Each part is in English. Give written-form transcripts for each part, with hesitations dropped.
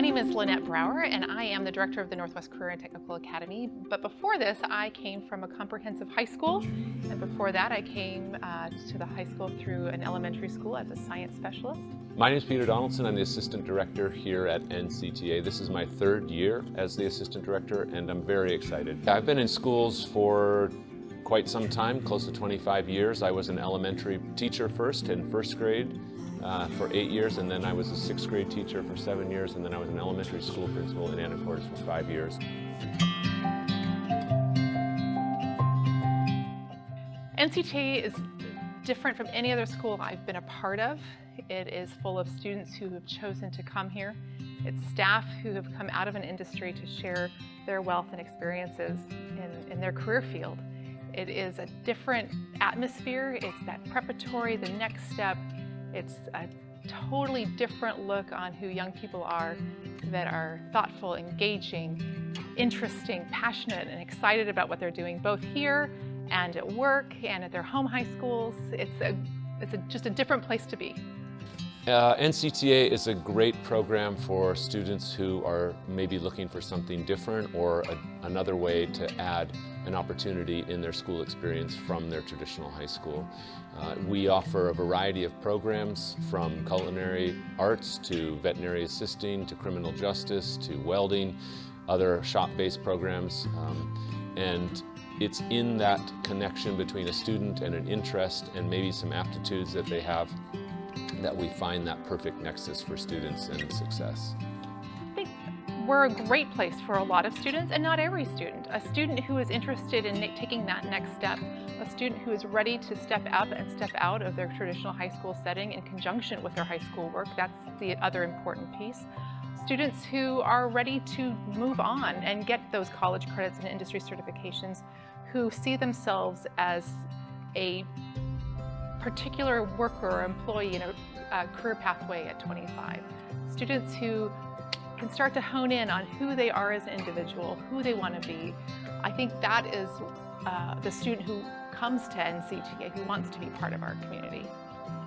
My name is Lynette Brower, and I am the director of the Northwest Career and Technical Academy. But before this, I came from a comprehensive high school, and before that, I came to the high school through an elementary school as a science specialist. My name is Peter Donaldson. I'm the assistant director here at NCTA. This is my third year as the assistant director, and I'm very excited. I've been in schools for quite some time, close to 25 years. I was an elementary teacher first in first grade for 8 years, and then I was a sixth grade teacher for 7 years, and then I was an elementary school principal in Anacortes for 5 years. NCTA is different from any other school I've been a part of. It is full of students who have chosen to come here. It's staff who have come out of an industry to share their wealth and experiences in their career field. It is a different atmosphere. It's that preparatory, the next step. It's a totally different look on who young people are that are thoughtful, engaging, interesting, passionate, and excited about what they're doing, both here and at work and at their home high schools. It's just a different place to be. NCTA is a great program for students who are maybe looking for something different or another way to add an opportunity in their school experience from their traditional high school. We offer a variety of programs, from culinary arts to veterinary assisting to criminal justice to welding, other shop-based programs, and it's in that connection between a student and an interest and maybe some aptitudes that they have that we find that perfect nexus for students and success. I think we're a great place for a lot of students, and not every student. A student who is interested in taking that next step, a student who is ready to step up and step out of their traditional high school setting in conjunction with their high school work. That's the other important piece. Students who are ready to move on and get those college credits and industry certifications, who see themselves as a particular worker or employee in a career pathway at 25. Students who can start to hone in on who they are as an individual, who they want to be. I think that is the student who comes to NCTA, who wants to be part of our community.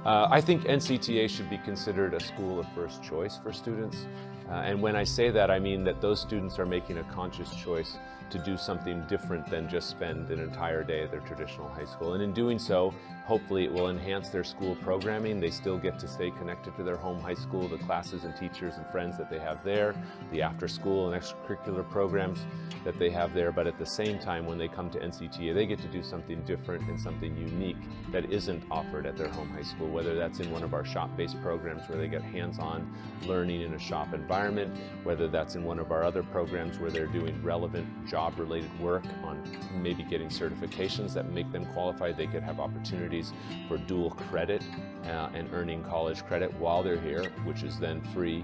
I think NCTA should be considered a school of first choice for students. And when I say that, I mean that those students are making a conscious choice to do something different than just spend an entire day at their traditional high school. And in doing so, hopefully it will enhance their school programming. They still get to stay connected to their home high school, the classes and teachers and friends that they have there, the after school and extracurricular programs that they have there. But at the same time, when they come to NCTA, they get to do something different and something unique that isn't offered at their home high school, whether that's in one of our shop-based programs where they get hands-on learning in a shop environment, whether that's in one of our other programs where they're doing relevant job-related work on maybe getting certifications that make them qualified. They could have opportunities for dual credit and earning college credit while they're here, which is then free.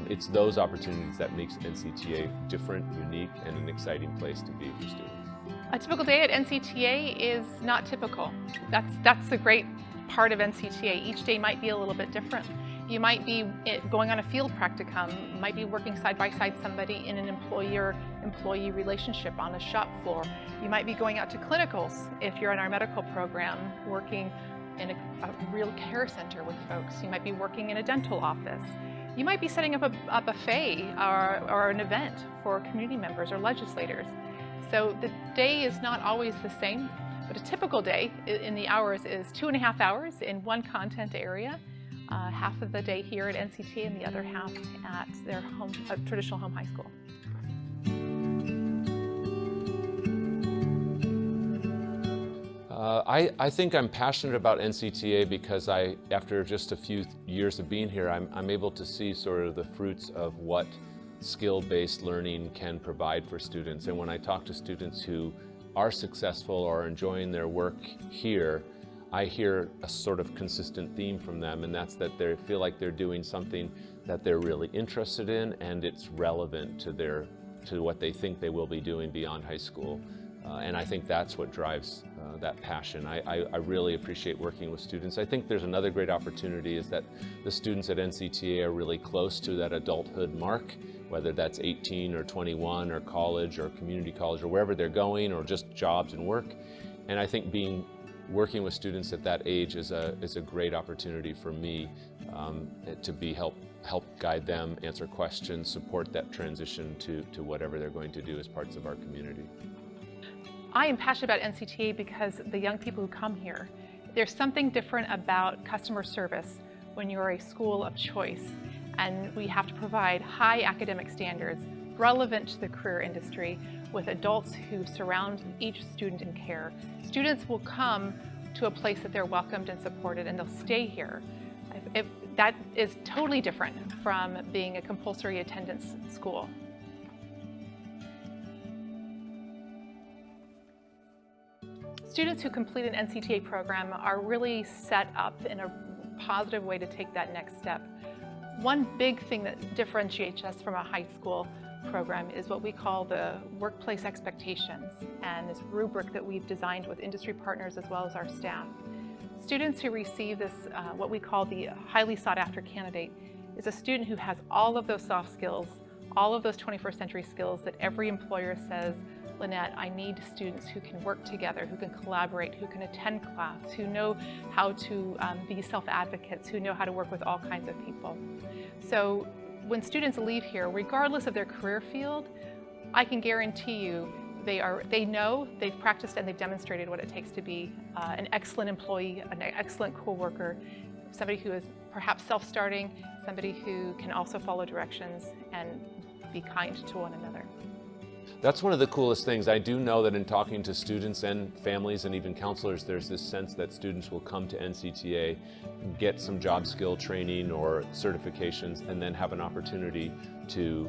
It's those opportunities that makes NCTA different, unique, and an exciting place to be for students. A typical day at NCTA is not typical. That's the great part of NCTA. Each day might be a little bit different. You might be going on a field practicum, you might be working side by side somebody in an employer-employee relationship on a shop floor. You might be going out to clinicals if you're in our medical program, working in a real care center with folks. You might be working in a dental office. You might be setting up a buffet or an event for community members or legislators. So the day is not always the same, but a typical day in the hours is 2.5 hours in one content area. Half of the day here at NCTA and the other half at their traditional home high school. I think I'm passionate about NCTA because after just a few years of being here, I'm able to see sort of the fruits of what skill-based learning can provide for students. And when I talk to students who are successful or enjoying their work here, I hear a sort of consistent theme from them, and that's that they feel like they're doing something that they're really interested in, and it's relevant to what they think they will be doing beyond high school. And I think that's what drives that passion. I really appreciate working with students. I think there's another great opportunity is that the students at NCTA are really close to that adulthood mark, whether that's 18 or 21 or college or community college or wherever they're going or just jobs and work. And I think being working with students at that age is a great opportunity for me to help guide them, answer questions, support that transition to whatever they're going to do as parts of our community. I am passionate about NCTA because the young people who come here, there's something different about customer service when you're a school of choice, and we have to provide high academic standards relevant to the career industry with adults who surround each student in care. Students will come to a place that they're welcomed and supported, and they'll stay here. That is totally different from being a compulsory attendance school. Students who complete an NCTA program are really set up in a positive way to take that next step. One big thing that differentiates us from a high school program is what we call the workplace expectations, and this rubric that we've designed with industry partners as well as our staff. Students who receive this, what we call the highly sought after candidate, is a student who has all of those soft skills, all of those 21st century skills that every employer says, Lynette, I need students who can work together, who can collaborate, who can attend class, who know how to be self-advocates, who know how to work with all kinds of people. So when students leave here, regardless of their career field, I can guarantee you they know, they've practiced, and they've demonstrated what it takes to be an excellent employee, an excellent co-worker, somebody who is perhaps self-starting, somebody who can also follow directions and be kind to one another. That's one of the coolest things. I do know that in talking to students and families and even counselors, there's this sense that students will come to NCTA, get some job skill training or certifications, and then have an opportunity to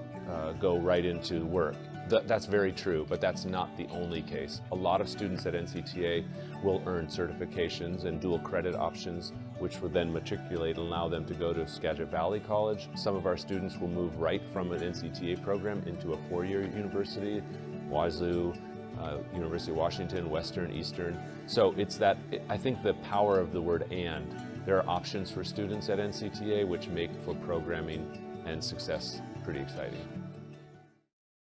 go right into work. That's very true, but that's not the only case. A lot of students at NCTA will earn certifications and dual credit options, which will then matriculate and allow them to go to Skagit Valley College. Some of our students will move right from an NCTA program into a four-year university, Wazoo, University of Washington, Western, Eastern. So it's that, I think the power of the word and. There are options for students at NCTA which make for programming and success pretty exciting.